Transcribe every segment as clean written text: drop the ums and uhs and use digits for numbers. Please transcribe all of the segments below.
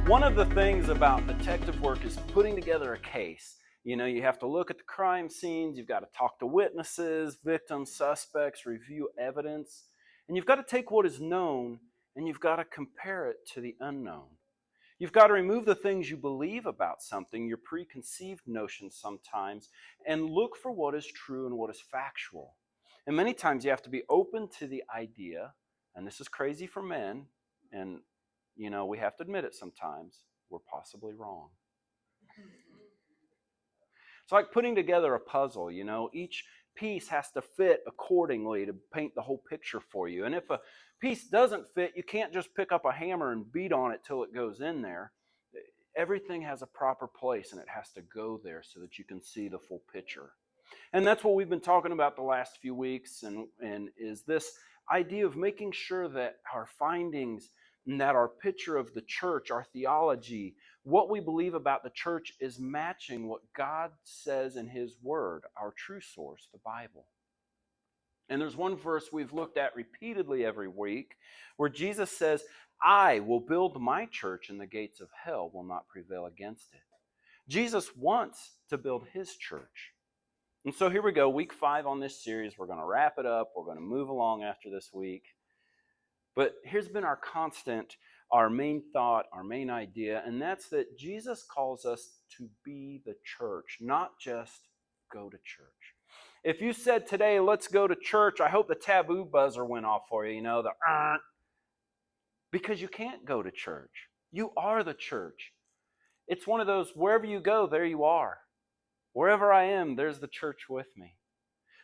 One of the things about detective work is putting together a case. You know, you have to look at the crime scenes, you've got to talk to witnesses, victims, suspects, review evidence, and you've got to take what is known and you've got to compare it to the unknown. You've got to remove the things you believe about something, your preconceived notions sometimes, and look for what is true and what is factual. And many times you have to be open to the idea, and this is crazy for men, and we have to admit it sometimes, we're possibly wrong. It's like putting together a puzzle, each piece has to fit accordingly to paint the whole picture for you. And if a piece doesn't fit, you can't just pick up a hammer and beat on it till it goes in there. Everything has a proper place and it has to go there so that you can see the full picture. And that's what we've been talking about the last few weeks, and is this idea of making sure that our findings and that our picture of the church, our theology, what we believe about the church is matching what God says in His Word, our true source, the Bible. And there's one verse we've looked at repeatedly every week where Jesus says, I will build my church and the gates of hell will not prevail against it. Jesus wants to build His church. And so here we go, week 5 on this series. We're going to wrap it up. We're going to move along after this week. But here's been our constant, our main thought, our main idea, and that's that Jesus calls us to be the church, not just go to church. If you said today, let's go to church, I hope the taboo buzzer went off for you, because you can't go to church. You are the church. It's one of those, wherever you go, there you are. Wherever I am, there's the church with me.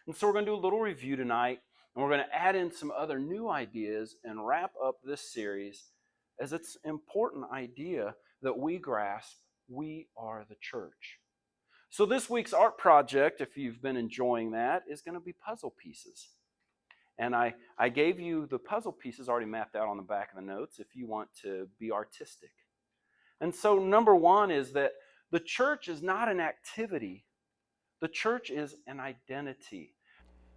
And so we're going to do a little review tonight, and we're going to add in some other new ideas and wrap up this series as it's an important idea that we grasp we are the church. So this week's art project, if you've been enjoying that, is going to be puzzle pieces. And I gave you the puzzle pieces already mapped out on the back of the notes if you want to be artistic. And so number 1 is that the church is not an activity. The church is an identity.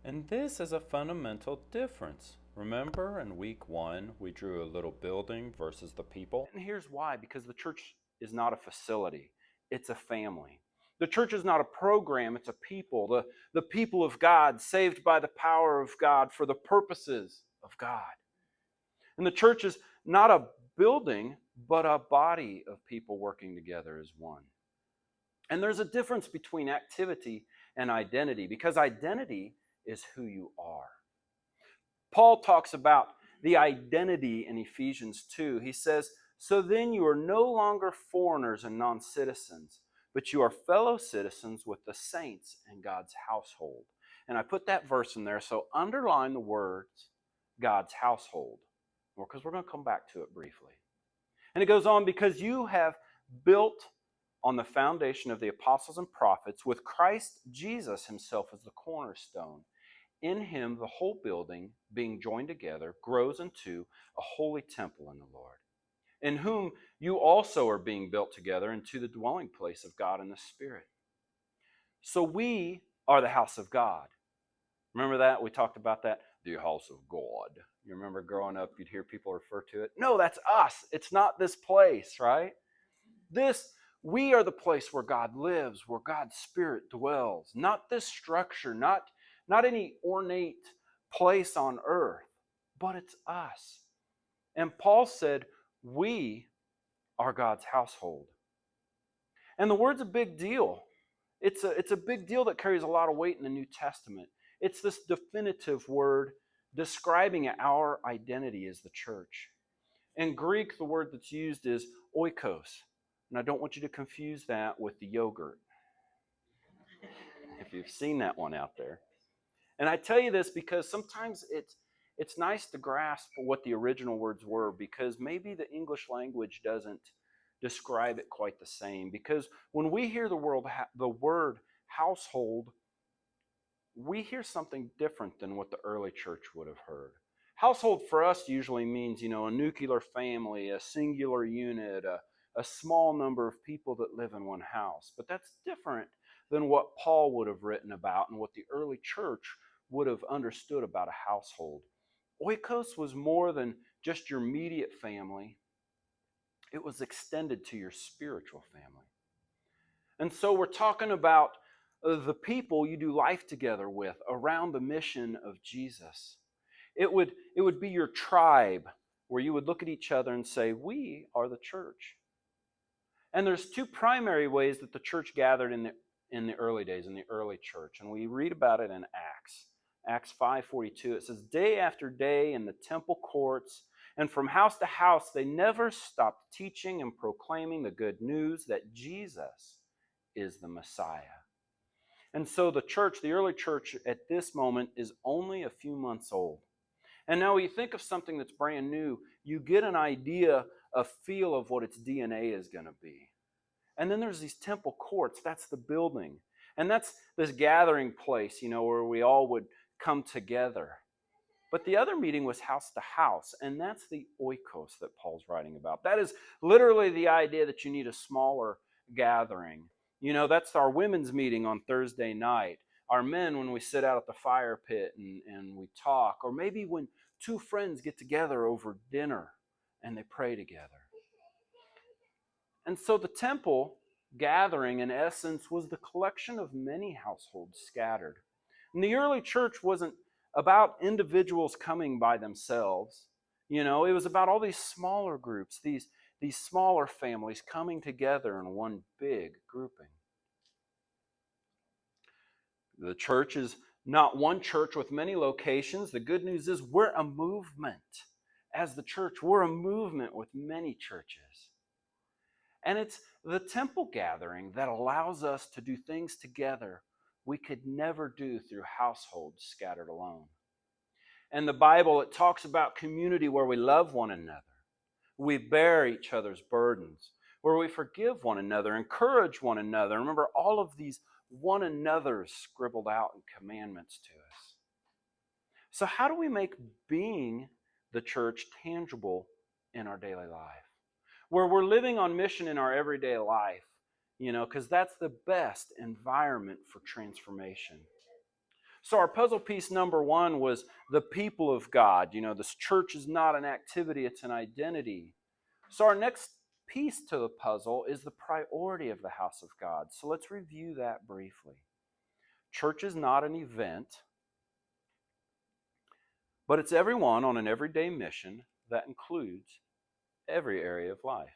And this is a fundamental difference. Remember in week 1, we drew a little building versus the people? And here's why, because the church is not a facility. It's a family. The church is not a program, it's a people. The people of God, saved by the power of God for the purposes of God. And the church is not a building, but a body of people working together as one. And there's a difference between activity and identity, because identity is who you are. Paul talks about the identity in Ephesians 2. He says, so then you are no longer foreigners and non-citizens, but you are fellow citizens with the saints in God's household. And I put that verse in there, so underline the words, God's household, because we're going to come back to it briefly. And it goes on, because you have built on the foundation of the apostles and prophets, with Christ Jesus Himself as the cornerstone. In Him, the whole building, being joined together, grows into a holy temple in the Lord, in whom you also are being built together into the dwelling place of God in the Spirit. So we are the house of God. Remember that? We talked about that. The house of God. You remember growing up, you'd hear people refer to it. No, that's us. It's not this place, right? We are the place where God lives, where God's Spirit dwells. Not this structure, not any ornate place on earth, but it's us. And Paul said, we are God's household. And the word's a big deal. It's a big deal that carries a lot of weight in the New Testament. It's this definitive word describing our identity as the church. In Greek, the word that's used is oikos. And I don't want you to confuse that with the yogurt, if you've seen that one out there. And I tell you this because sometimes it's nice to grasp what the original words were, because maybe the English language doesn't describe it quite the same. Because when we hear the word household, we hear something different than what the early church would have heard. Household for us usually means, a nuclear family, a singular unit, a small number of people that live in one house. But that's different than what Paul would have written about and what the early church would have understood about a household. Oikos was more than just your immediate family. it was extended to your spiritual family. And so we're talking about the people you do life together with around the mission of Jesus. It would be your tribe where you would look at each other and say, "We are the church." And there's two primary ways that the church gathered in the early days, in the early church. And we read about it in Acts. Acts 5:42. It says, "Day after day in the temple courts and from house to house, they never stopped teaching and proclaiming the good news that Jesus is the Messiah." And so the church, the early church at this moment, is only a few months old. And now when you think of something that's brand new, you get an idea, a feel of what its DNA is going to be. And then there's these temple courts. That's the building. And that's this gathering place, where we all would come together. But the other meeting was house to house, and that's the oikos that Paul's writing about. That is literally the idea that you need a smaller gathering. That's our women's meeting on Thursday night. Our men, when we sit out at the fire pit and we talk, or maybe when two friends get together over dinner and they pray together. And so the temple gathering, in essence, was the collection of many households scattered. And the early church wasn't about individuals coming by themselves. It was about all these smaller groups, these smaller families coming together in one big grouping. The church is not one church with many locations. The good news is we're a movement. As the church, we're a movement with many churches. And it's the temple gathering that allows us to do things together we could never do through households scattered alone. And the Bible, it talks about community where we love one another, we bear each other's burdens, where we forgive one another, encourage one another. Remember, all of these one another's scribbled out in commandments to us. So how do we make being the church tangible in our daily life? Where we're living on mission in our everyday life, because that's the best environment for transformation. So our puzzle piece number one was the people of God. This church is not an activity, it's an identity. So our next piece to the puzzle is the priority of the house of God. So let's review that briefly. Church is not an event, but it's everyone on an everyday mission that includes every area of life.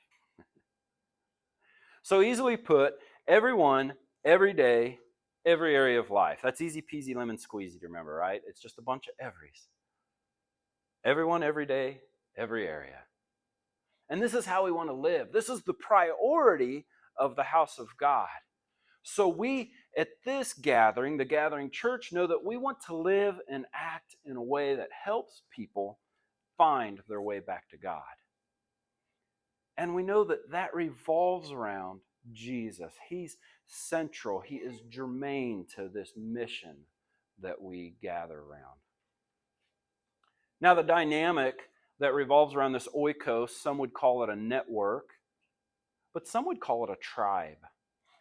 So easily put, everyone, every day, every area of life. That's easy peasy lemon squeezy to remember, right? It's just a bunch of everys. Everyone, every day, every area. And this is how we want to live. This is the priority of the house of God. So we, at this gathering, the gathering church, know that we want to live and act in a way that helps people find their way back to God. And we know that that revolves around Jesus. He's central. He is germane to this mission that we gather around. Now, the dynamic that revolves around this oikos, some would call it a network, but some would call it a tribe.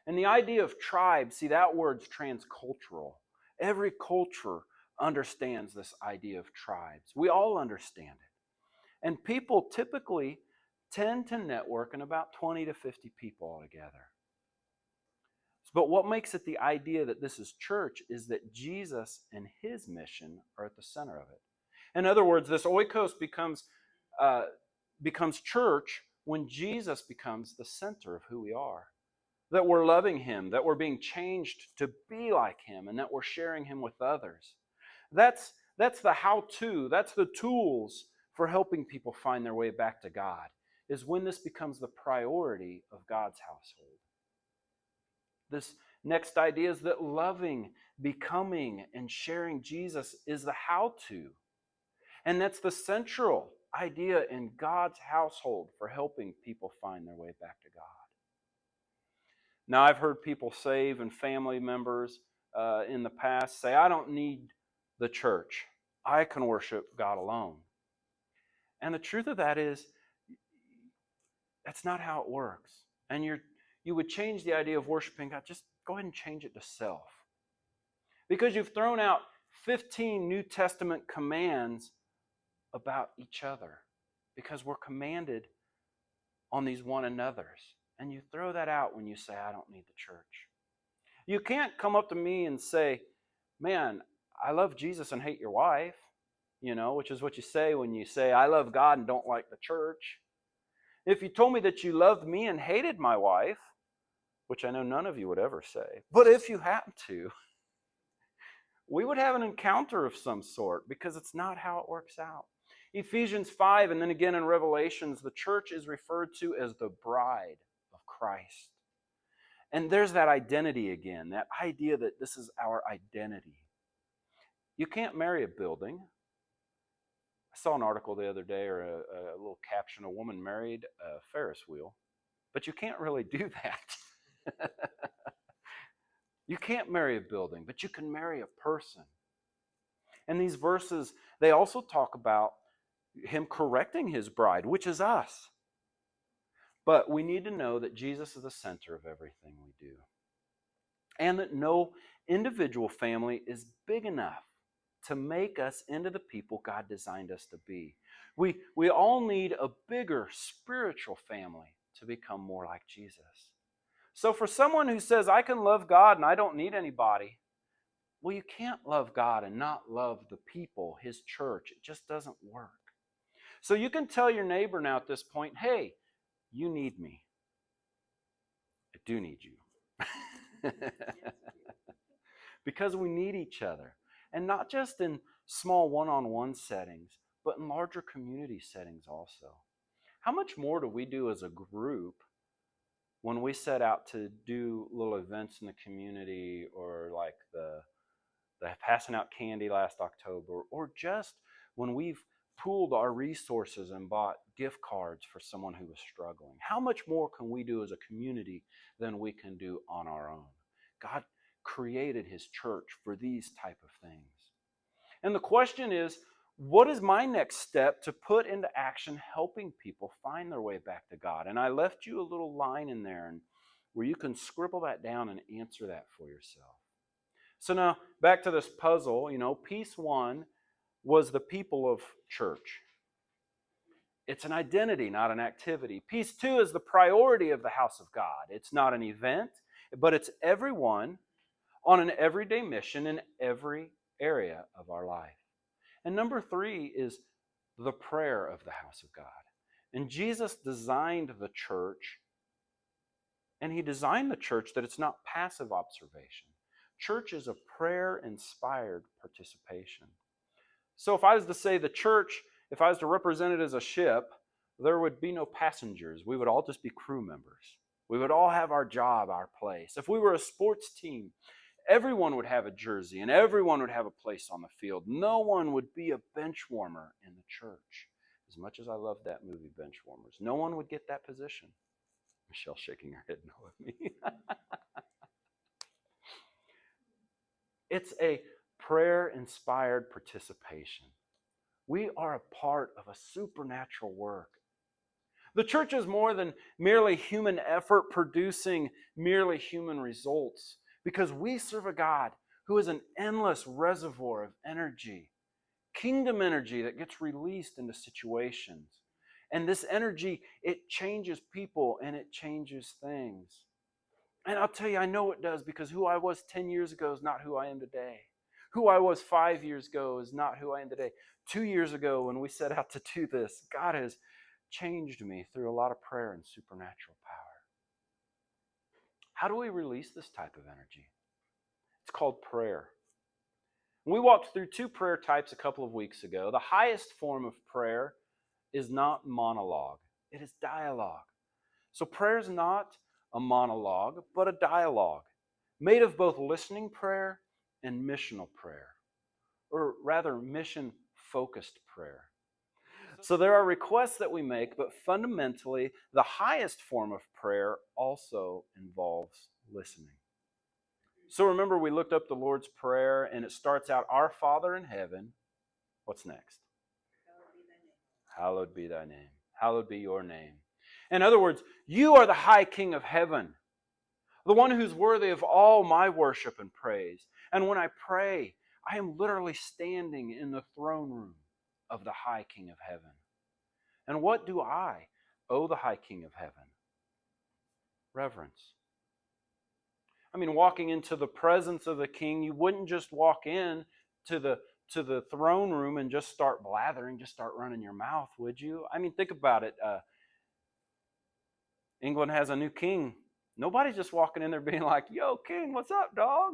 And the idea of tribe, see, that word's transcultural. Every culture understands this idea of tribes. We all understand it. And people typically tend to network in about 20 to 50 people altogether. But what makes it the idea that this is church is that Jesus and his mission are at the center of it. In other words, this oikos becomes church when Jesus becomes the center of who we are. That we're loving him, that we're being changed to be like him, and that we're sharing him with others. That's the how-to, that's the tools for helping people find their way back to God, is when this becomes the priority of God's household. This next idea is that loving, becoming, and sharing Jesus is the how-to. And that's the central idea in God's household for helping people find their way back to God. Now, I've heard people say, even family members in the past, say, I don't need the church. I can worship God alone. And the truth of that is, that's not how it works. And you would change the idea of worshiping God. Just go ahead and change it to self. Because you've thrown out 15 New Testament commands about each other. Because we're commanded on these one another's. And you throw that out when you say, I don't need the church. You can't come up to me and say, man, I love Jesus and hate your wife, which is what you say when you say, I love God and don't like the church. If you told me that you loved me and hated my wife, which I know none of you would ever say, but if you happen to, we would have an encounter of some sort, because it's not how it works out. Ephesians 5 and then again in Revelations, the church is referred to as the bride of Christ. And there's that identity again, that idea that this is our identity. You can't marry a building. I saw an article the other day, or a little caption, a woman married a Ferris wheel. But you can't really do that. You can't marry a building, but you can marry a person. And these verses, they also talk about him correcting his bride, which is us. But we need to know that Jesus is the center of everything we do. And that no individual family is big enough to make us into the people God designed us to be. We all need a bigger spiritual family to become more like Jesus. So for someone who says, I can love God and I don't need anybody, well, you can't love God and not love the people, His church. It just doesn't work. So you can tell your neighbor now at this point, hey, you need me. I do need you. Because we need each other. And not just in small one-on-one settings, but in larger community settings also. How much more do we do as a group when we set out to do little events in the community, or like the passing out candy last October, or just when we've pooled our resources and bought gift cards for someone who was struggling? How much more can we do as a community than we can do on our own? God created His church for these type of things. And the question is, what is my next step to put into action helping people find their way back to God? And I left you a little line in there where you can scribble that down and answer that for yourself. So now, back to this puzzle, piece one was the people of church. It's an identity, not an activity. Piece two is the priority of the house of God. It's not an event, but it's everyone on an everyday mission in every area of our life. And number three is the prayer of the house of God. And Jesus designed the church, and He designed the church that it's not passive observation. Church is a prayer-inspired participation. So if I was to say the church, if I was to represent it as a ship, there would be no passengers. We would all just be crew members. We would all have our job, our place. If we were a sports team, everyone would have a jersey and everyone would have a place on the field. No one would be a bench warmer in the church. As much as I love that movie, Bench Warmers, no one would get that position. Michelle's shaking her head no with me. It's a prayer-inspired participation. We are a part of a supernatural work. The church is more than merely human effort producing merely human results, because we serve a God who is an endless reservoir of energy, kingdom energy that gets released into situations. And this energy, it changes people and it changes things. And I'll tell you, I know it does, because who I was 10 years ago is not who I am today. Who I was 5 years ago is not who I am today. 2 years ago, when we set out to do this, God has changed me through a lot of prayer and supernatural power. How do we release this type of energy? It's called prayer. We walked through two prayer types a couple of weeks ago. The highest form of prayer is not monologue. It is dialogue. So prayer is not a monologue, but a dialogue made of both listening prayer and missional prayer, or rather mission-focused prayer. So there are requests that we make, but fundamentally, the highest form of prayer also involves listening. So remember, we looked up the Lord's Prayer, and it starts out, Our Father in heaven. What's next? Hallowed be thy name. Hallowed be your name. In other words, you are the high King of heaven, the one who's worthy of all my worship and praise. And when I pray, I am literally standing in the throne room of the high King of heaven. And what do I, O the high King of heaven. Reverence. I mean, walking into the presence of the king, you wouldn't just walk in to the throne room and just start blathering, just start running your mouth, would you? I mean, think about it. England has a new king. Nobody's just walking in there being like, yo, king, what's up, dog?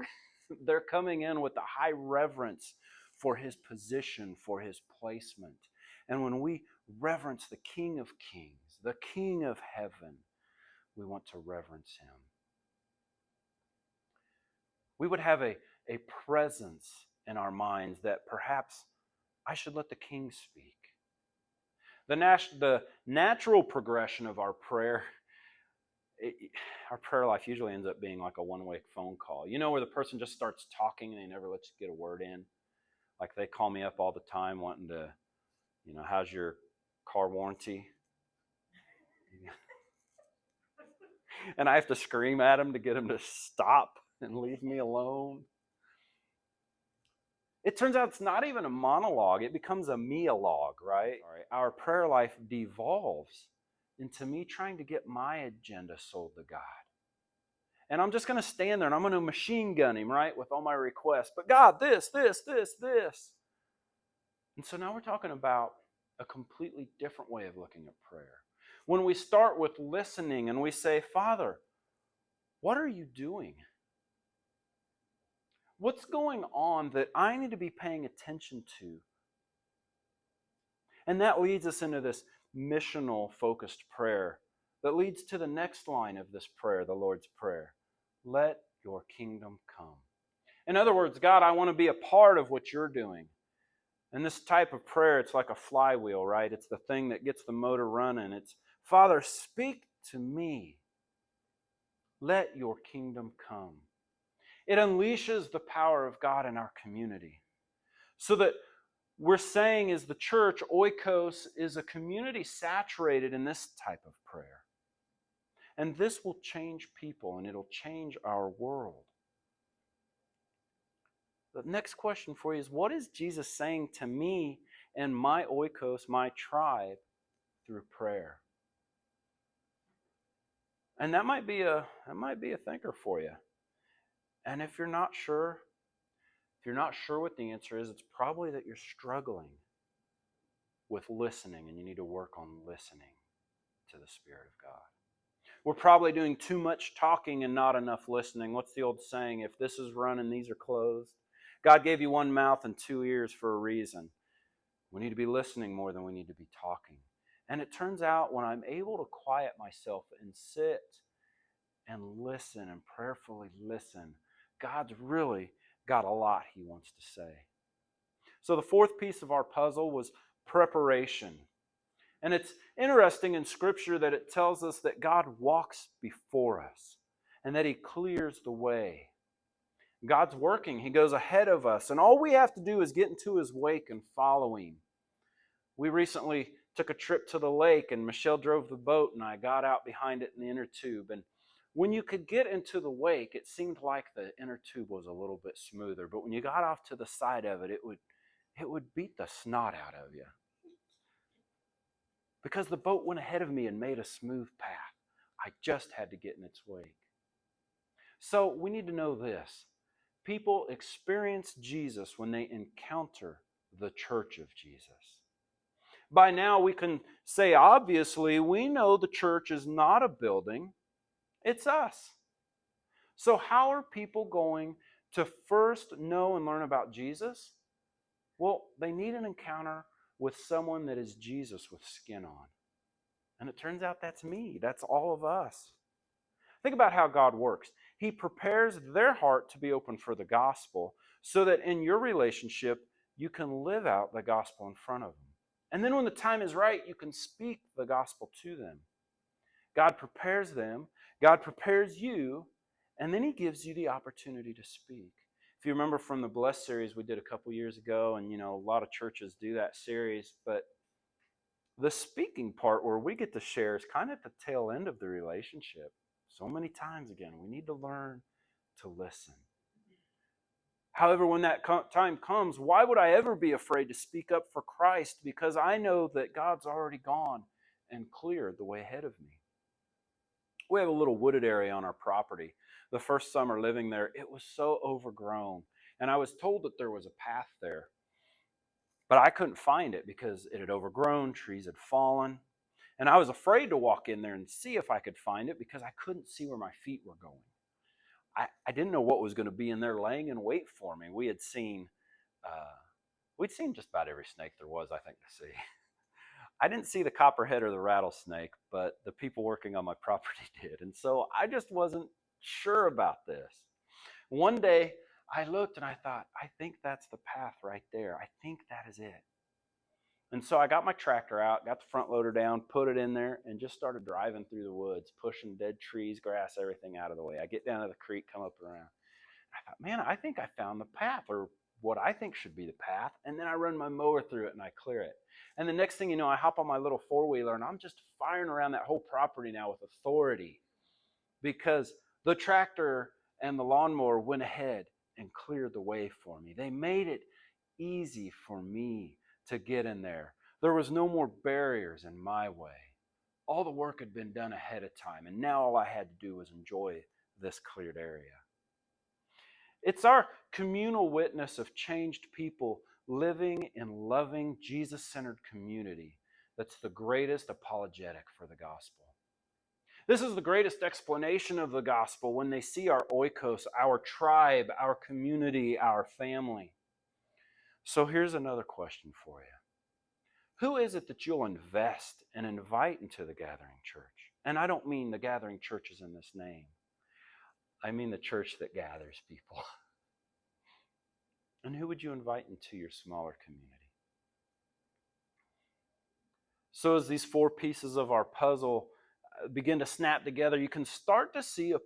They're coming in with a high reverence for his position, for his placement. And when we reverence the King of Kings, the King of heaven, we want to reverence him. We would have a presence in our minds that perhaps I should let the king speak. The natural progression of our prayer, our prayer life usually ends up being like a one-way phone call. You know, where the person just starts talking and they never let you get a word in. Like they call me up all the time wanting to, how's your car warranty? And I have to scream at them to get them to stop and leave me alone. It turns out it's not even a monologue. It becomes a me-alogue, right? Our prayer life devolves into me trying to get my agenda sold to God. And I'm just going to stand there and I'm going to machine gun him, right, with all my requests. But God, this. And so now we're talking about a completely different way of looking at prayer. When we start with listening and we say, Father, what are you doing? What's going on that I need to be paying attention to? And that leads us into this missional focused prayer that leads to the next line of this prayer, the Lord's Prayer. Let your kingdom come. In other words, God, I want to be a part of what you're doing. And this type of prayer, it's like a flywheel, right? It's the thing that gets the motor running. It's, Father, speak to me. Let your kingdom come. It unleashes the power of God in our community. So that we're saying as the church, oikos is a community saturated in this type of prayer. And this will change people and it'll change our world. The next question for you is, what is Jesus saying to me and my oikos, my tribe, through prayer? And that might be a thinker for you. And if you're not sure what the answer is, it's probably that you're struggling with listening and you need to work on listening to the Spirit of God. We're probably doing too much talking and not enough listening. What's the old saying? If this is running, these are closed. God gave you one mouth and two ears for a reason. We need to be listening more than we need to be talking. And it turns out when I'm able to quiet myself and sit and listen and prayerfully listen, God's really got a lot he wants to say. So the fourth piece of our puzzle was preparation. And it's interesting in Scripture that it tells us that God walks before us and that he clears the way. God's working. He goes ahead of us. And all we have to do is get into his wake and follow him. We recently took a trip to the lake and Michelle drove the boat and I got out behind it in the inner tube. And when you could get into the wake, it seemed like the inner tube was a little bit smoother. But when you got off to the side of it, it would beat the snot out of you. Because the boat went ahead of me and made a smooth path. I just had to get in its wake. So we need to know this. People experience Jesus when they encounter the church of Jesus. By now we can say, obviously, we know the church is not a building. It's us. So how are people going to first know and learn about Jesus? Well, they need an encounter with someone that is Jesus with skin on. And it turns out that's me. That's all of us. Think about how God works. He prepares their heart to be open for the gospel so that in your relationship, you can live out the gospel in front of them. And then when the time is right, you can speak the gospel to them. God prepares them, God prepares you, and then he gives you the opportunity to speak. If you remember from the Blessed series we did a couple years ago, and a lot of churches do that series, but the speaking part where we get to share is kind of at the tail end of the relationship. So many times again, we need to learn to listen. However, when that time comes, why would I ever be afraid to speak up for Christ? Because I know that God's already gone and cleared the way ahead of me. We have a little wooded area on our property. The first summer living there, it was so overgrown. And I was told that there was a path there, but I couldn't find it because it had overgrown, trees had fallen. And I was afraid to walk in there and see if I could find it because I couldn't see where my feet were going. I didn't know what was going to be in there laying in wait for me. We'd seen just about every snake there was, I think, to see. I didn't see the copperhead or the rattlesnake, but the people working on my property did. And so I just wasn't sure about this. One day I looked and I thought, I think that's the path right there. I think that is it. And so I got my tractor out, got the front loader down, put it in there, and just started driving through the woods, pushing dead trees, grass, everything out of the way. I get down to the creek, come up around. I thought, man, I think I found the path, or what I think should be the path. And then I run my mower through it and I clear it. And the next thing you know, I hop on my little four-wheeler and I'm just firing around that whole property now with authority because the tractor and the lawnmower went ahead and cleared the way for me. They made it easy for me to get in there. There was no more barriers in my way. All the work had been done ahead of time, and now all I had to do was enjoy this cleared area. It's our communal witness of changed people living in loving, Jesus-centered community that's the greatest apologetic for the gospel. This is the greatest explanation of the gospel when they see our oikos, our tribe, our community, our family. So here's another question for you. Who is it that you'll invest and invite into the gathering church? And I don't mean the gathering churches in this name. I mean the church that gathers people. And who would you invite into your smaller community? So as these four pieces of our puzzle begin to snap together, you can start to see a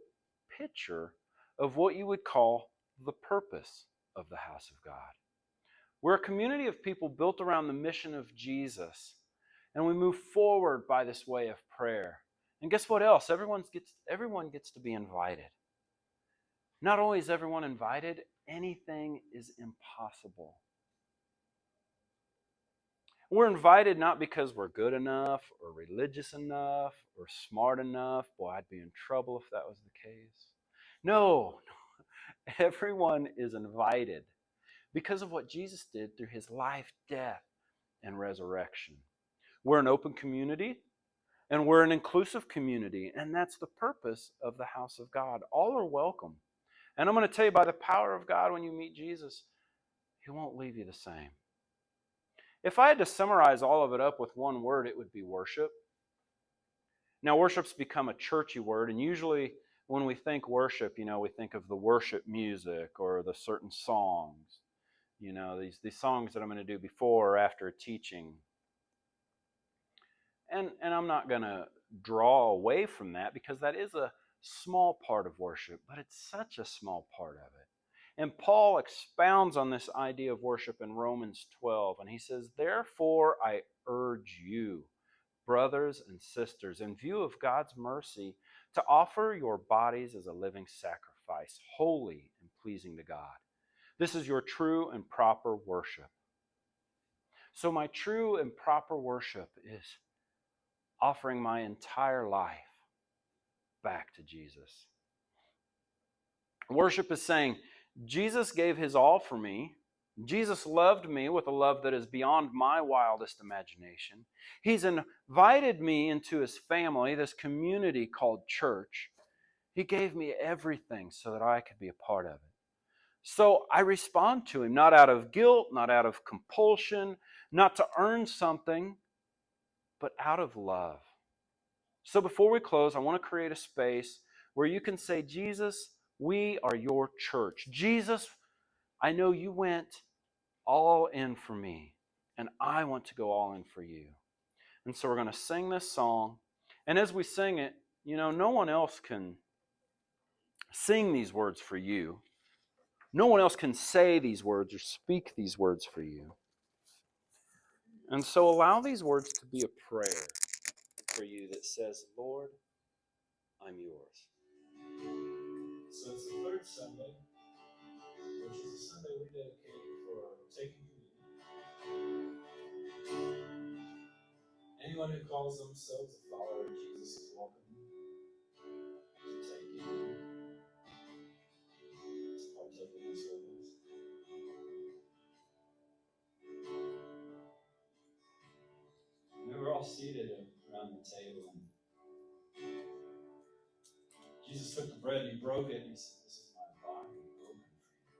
picture of what you would call the purpose of the house of God. We're a community of people built around the mission of Jesus, and we move forward by this way of prayer. And guess what else? Everyone gets to be invited. Not only is everyone invited, anything is impossible. We're invited not because we're good enough or religious enough or smart enough. Boy, I'd be in trouble if that was the case. No, everyone is invited because of what Jesus did through his life, death, and resurrection. We're an open community, and we're an inclusive community, and that's the purpose of the house of God. All are welcome. And I'm going to tell you, by the power of God, when you meet Jesus, he won't leave you the same. If I had to summarize all of it up with one word, it would be worship. Now, worship's become a churchy word, and usually when we think worship, we think of the worship music or the certain songs. These songs that I'm going to do before or after a teaching. And I'm not going to draw away from that because that is a small part of worship, but it's such a small part of it. And Paul expounds on this idea of worship in Romans 12, and he says, "Therefore I urge you, brothers and sisters, in view of God's mercy, to offer your bodies as a living sacrifice, holy and pleasing to God. This is your true and proper worship." So my true and proper worship is offering my entire life back to Jesus. Worship is saying, Jesus gave his all for me. Jesus loved me with a love that is beyond my wildest imagination. He's invited me into his family, this community called church. He gave me everything so that I could be a part of it. So I respond to him, not out of guilt, not out of compulsion, not to earn something, but out of love. So before we close, I want to create a space where you can say, Jesus, we are your church. Jesus, I know you went all in for me, and I want to go all in for you. And so we're going to sing this song. And as we sing it, no one else can sing these words for you. No one else can say these words or speak these words for you. And so allow these words to be a prayer for you that says, Lord, I'm yours. So it's the third Sunday, which is a Sunday we dedicated for taking communion. And you Anyone who calls themselves a follower of Jesus is welcome to take in, to partake in this with us. We were all seated around the table, and Jesus took the bread and he broke it, and he said, "This is my body broken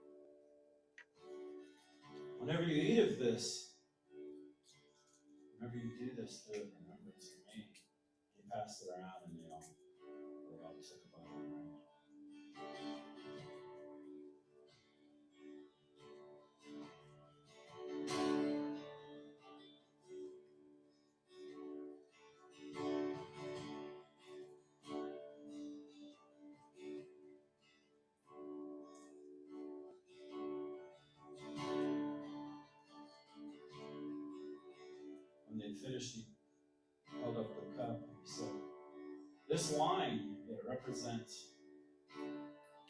for you. Whenever you eat of this, whenever you do this, do it in remembrance of me." He passed it around, and they all took a bite of it. When they finished, he held up the cup and he said, "This wine, it represents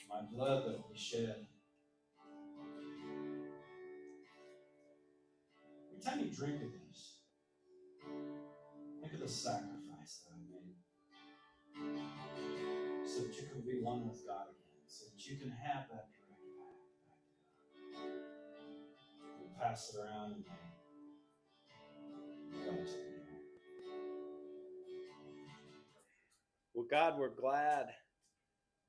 my blood that will be shed. Every time you drink of this, think of the sacrifice that I made so that you can be one with God again, so that you can have that direct path back to God." We pass it around, and they all took it. Well, God, we're glad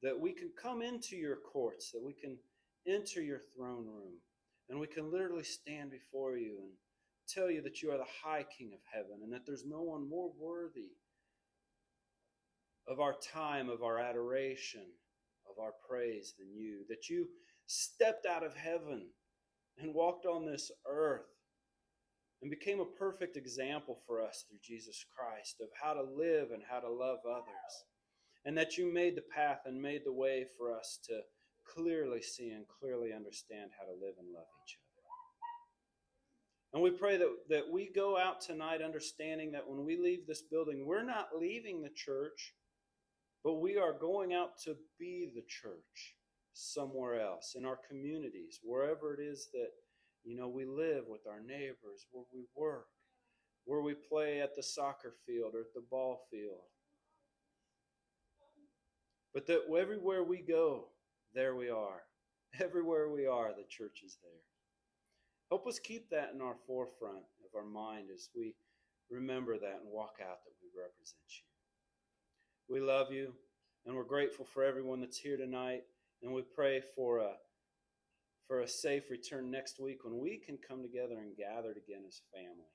that we can come into your courts, that we can enter your throne room, and we can literally stand before you and tell you that you are the high King of heaven, and that there's no one more worthy of our time, of our adoration, of our praise than you, that you stepped out of heaven and walked on this earth and became a perfect example for us through Jesus Christ of how to live and how to love others. And that you made the path and made the way for us to clearly see and clearly understand how to live and love each other. And we pray that we go out tonight understanding that when we leave this building, we're not leaving the church, but we are going out to be the church somewhere else, in our communities, wherever it is that we live with our neighbors, where we work, where we play at the soccer field or at the ball field. But that everywhere we go, there we are. Everywhere we are, the church is there. Help us keep that in our forefront of our mind as we remember that and walk out that we represent you. We love you, and we're grateful for everyone that's here tonight, and we pray for a safe return next week when we can come together and gather again as family.